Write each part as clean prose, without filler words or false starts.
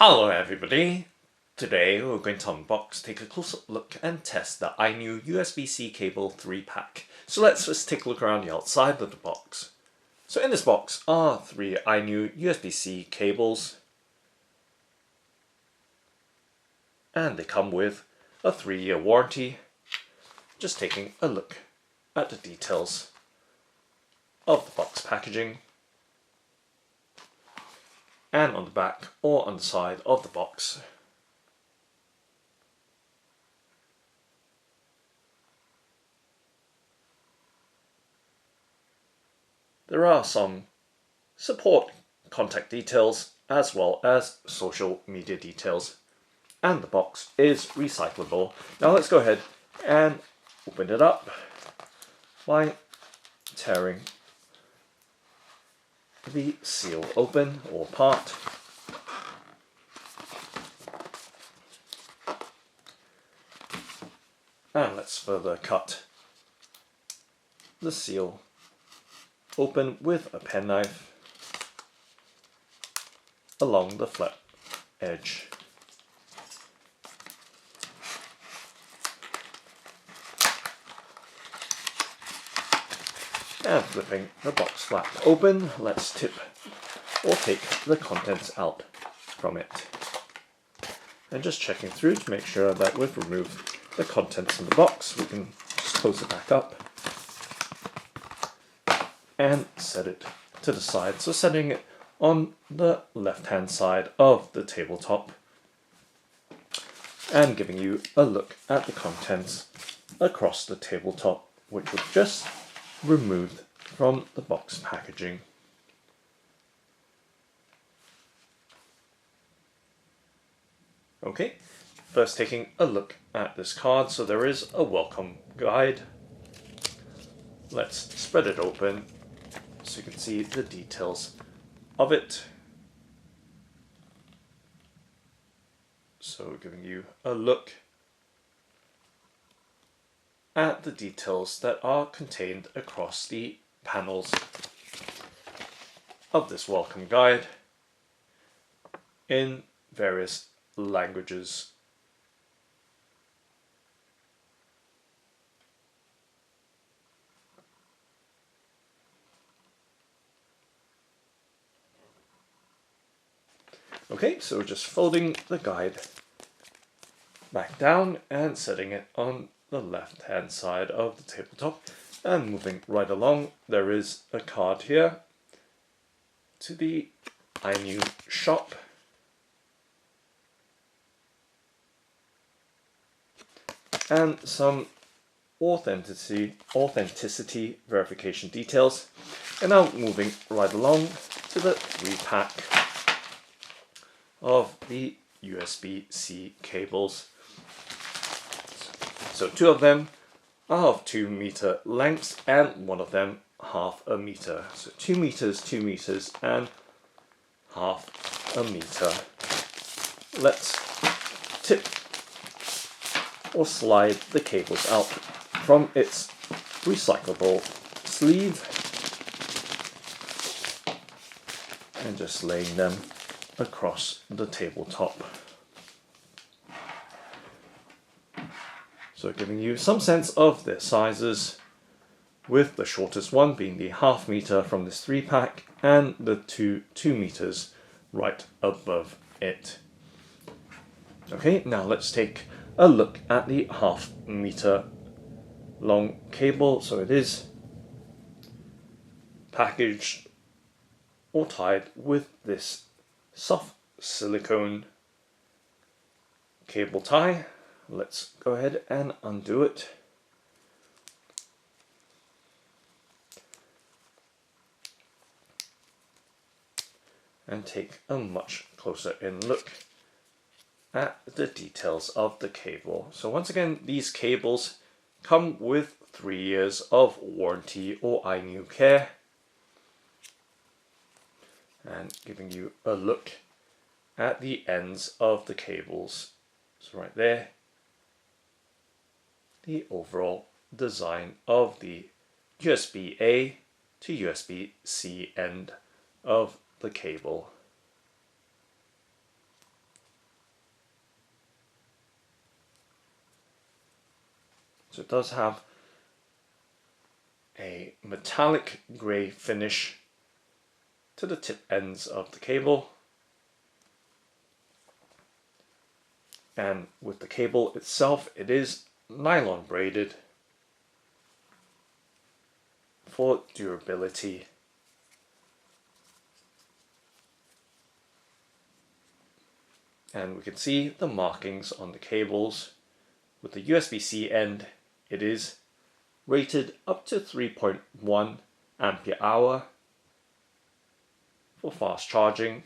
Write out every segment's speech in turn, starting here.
Hello everybody! Today we're going to unbox, take a closer look and test the INIU USB-C cable 3-pack. So let's just take a look around the outside of the box. So in this box are 3 INIU USB-C cables, and they come with a 3-year warranty. Just taking a look at the details of the box packaging. And on the back or on the side of the box, there are some support contact details as well as social media details, and the box is recyclable. Now let's go ahead and open it up by tearing the seal open or part. And let's further cut the seal open with a penknife along the flat edge. And flipping the box flap open, let's tip or take the contents out from it. And just checking through to make sure that we've removed the contents in the box, we can just close it back up and set it to the side. So setting it on the left hand side of the tabletop and giving you a look at the contents across the tabletop, which we've just removed from the box packaging. Okay, first taking a look at this card. So there is a welcome guide. Let's spread it open so you can see the details of it. So giving you a look at the details that are contained across the panels of this welcome guide in various languages. Okay, so just folding the guide back down and setting it on the left hand side of the tabletop, and moving right along, there is a card here to the INIU shop, and some authenticity verification details. And now moving right along to the 3-pack of the USB-C cables. So 2 of them are of 2 meter lengths and 1 of them half a meter. So 2 meters, 2 meters and half a meter. Let's tip or slide the cables out from its recyclable sleeve and just laying them across the tabletop. So giving you some sense of their sizes, with the shortest one being the half meter from this 3-pack and the 2 meters right above it. Okay, now let's take a look at the half meter long cable. So it is packaged or tied with this soft silicone cable tie. Let's go ahead and undo it. And take a much closer in look at the details of the cable. So once again, these cables come with 3 years of warranty or INIU care. And giving you a look at the ends of the cables. So right there, the overall design of the USB-A to USB-C end of the cable. So it does have a metallic grey finish to the tip ends of the cable. And with the cable itself, it is nylon braided for durability. And we can see the markings on the cables. With the USB-C end, it is rated up to 3.1 ampere hour for fast charging.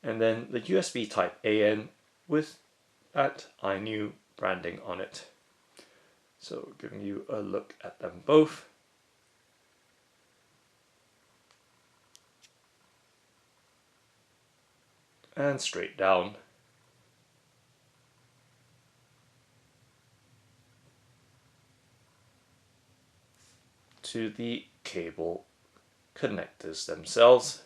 And then the USB type A end with that INIU branding on it. So giving you a look at them both. And straight down. To the cable connectors themselves.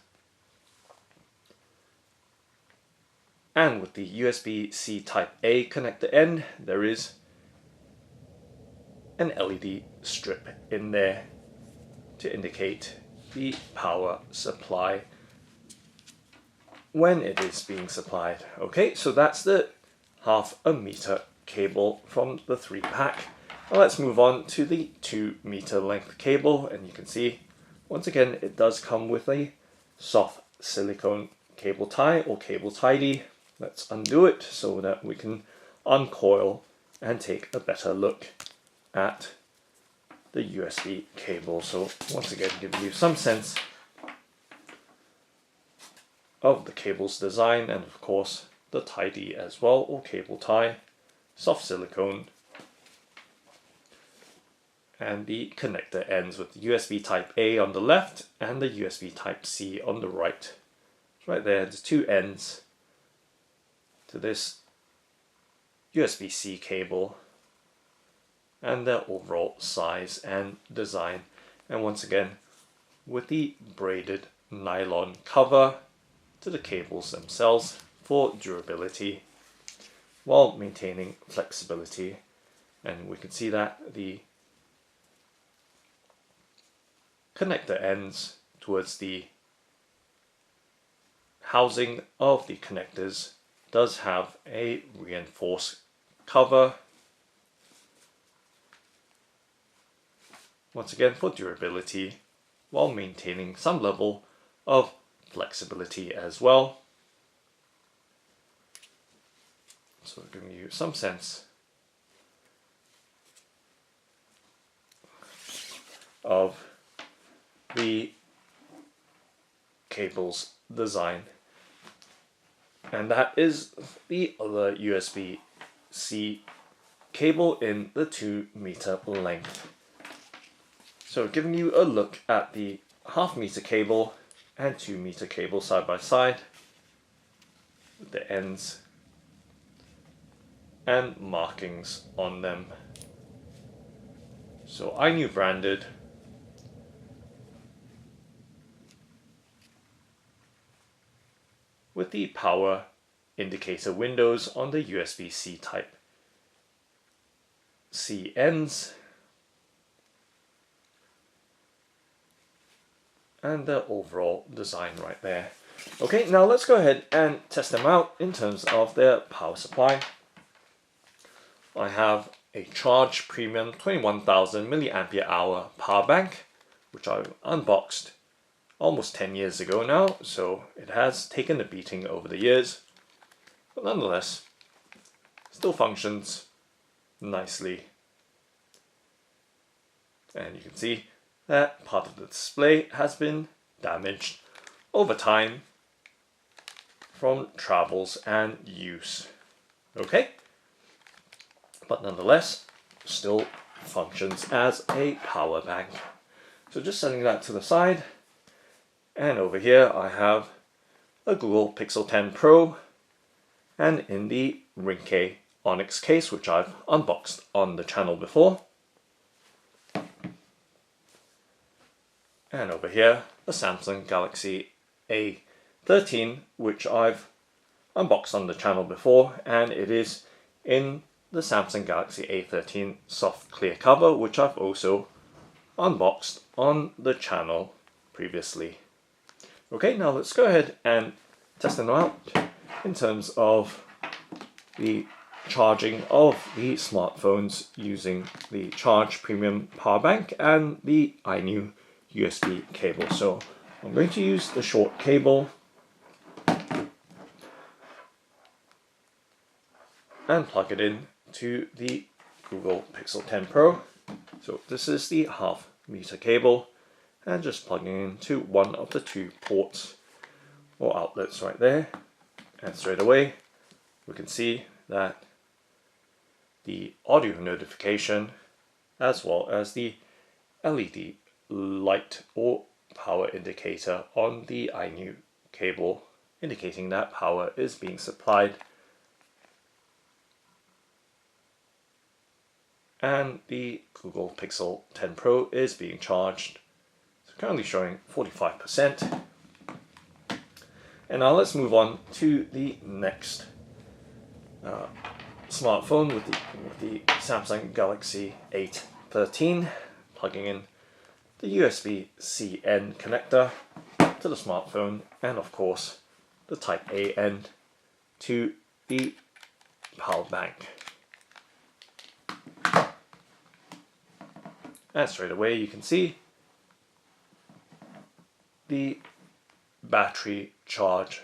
And with the USB-C type A connector end, there is an LED strip in there to indicate the power supply when it is being supplied. Okay, so that's the 0.5 meter cable from the 3-pack. Now let's move on to the 2 meter length cable, and you can see once again it does come with a soft silicone cable tie or cable tidy. Let's undo it so that we can uncoil and take a better look at the USB cable. So once again, give you some sense of the cable's design, and of course the tidy as well, or cable tie, soft silicone, and the connector ends with the USB type A on the left and the USB type C on the right. Right there, there's 2 ends to this USB-C cable and their overall size and design. And once again, with the braided nylon cover to the cables themselves for durability while maintaining flexibility. And we can see that the connector ends towards the housing of the connectors does have a reinforced cover, once again for durability while maintaining some level of flexibility as well. So giving you some sense of the cable's design. And that is the other USB-C cable in the 2 meter length. So giving you a look at the 0.5 meter cable and 2 meter cable side by side, with the ends and markings on them. So INIU branded, with the power indicator windows on the USB-C type C ends, and the overall design right there. Okay, now let's go ahead and test them out in terms of their power supply. I have a Charge Premium 21,000 milliampere hour power bank, which I unboxed almost 10 years ago now, so it has taken a beating over the years, but nonetheless still functions nicely. And you can see that part of the display has been damaged over time from travels and use. Okay, but nonetheless still functions as a power bank. So just setting that to the side, and over here I have a Google Pixel 10 Pro, and in the Ringke Onyx case, which I've unboxed on the channel before. And over here, the Samsung Galaxy A13, which I've unboxed on the channel before, and it is in the Samsung Galaxy A13 soft clear cover, which I've also unboxed on the channel previously. Okay, now let's go ahead and test them out in terms of the charging of the smartphones using the Charge Premium power bank and the INIU USB cable. So I'm going to use the short cable and plug it in to the Google Pixel 10 Pro. So this is the half-meter cable, and just plugging into one of the two ports or outlets right there, and straight away we can see that the audio notification as well as the LED light or power indicator on the INIU cable indicating that power is being supplied, and the Google Pixel 10 Pro is being charged. It's currently showing 45%. And now let's move on to the next smartphone with the Samsung Galaxy A13, plugging in the USB-C end connector to the smartphone, and of course the Type A end to the power bank. And straight away you can see the battery charge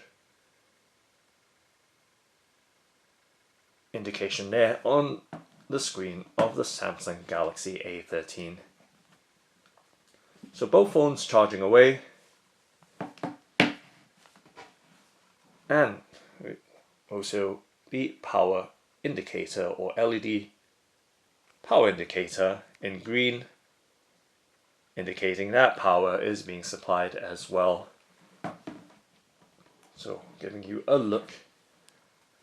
indication there on the screen of the Samsung Galaxy A13. So both phones charging away, and also the power indicator or LED power indicator in green, indicating that power is being supplied as well. So giving you a look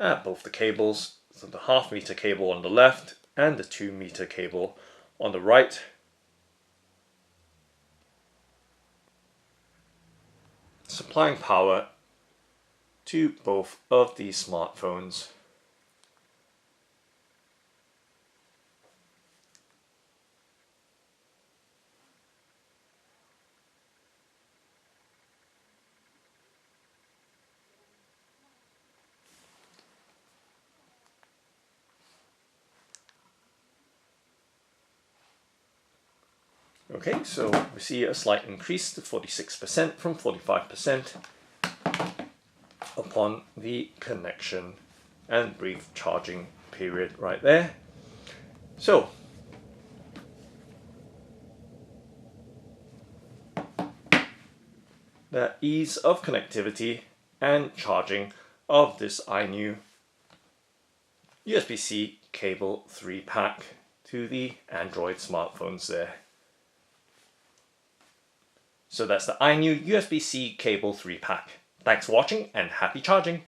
at both the cables, so the half-meter cable on the left and the 2-meter cable on the right. Supplying power to both of these smartphones. Okay, so we see a slight increase to 46% from 45% upon the connection and brief charging period right there. So the ease of connectivity and charging of this INIU USB-C cable 3-pack to the Android smartphones there. So that's the INIU USB-C cable 3-pack. Thanks for watching and happy charging!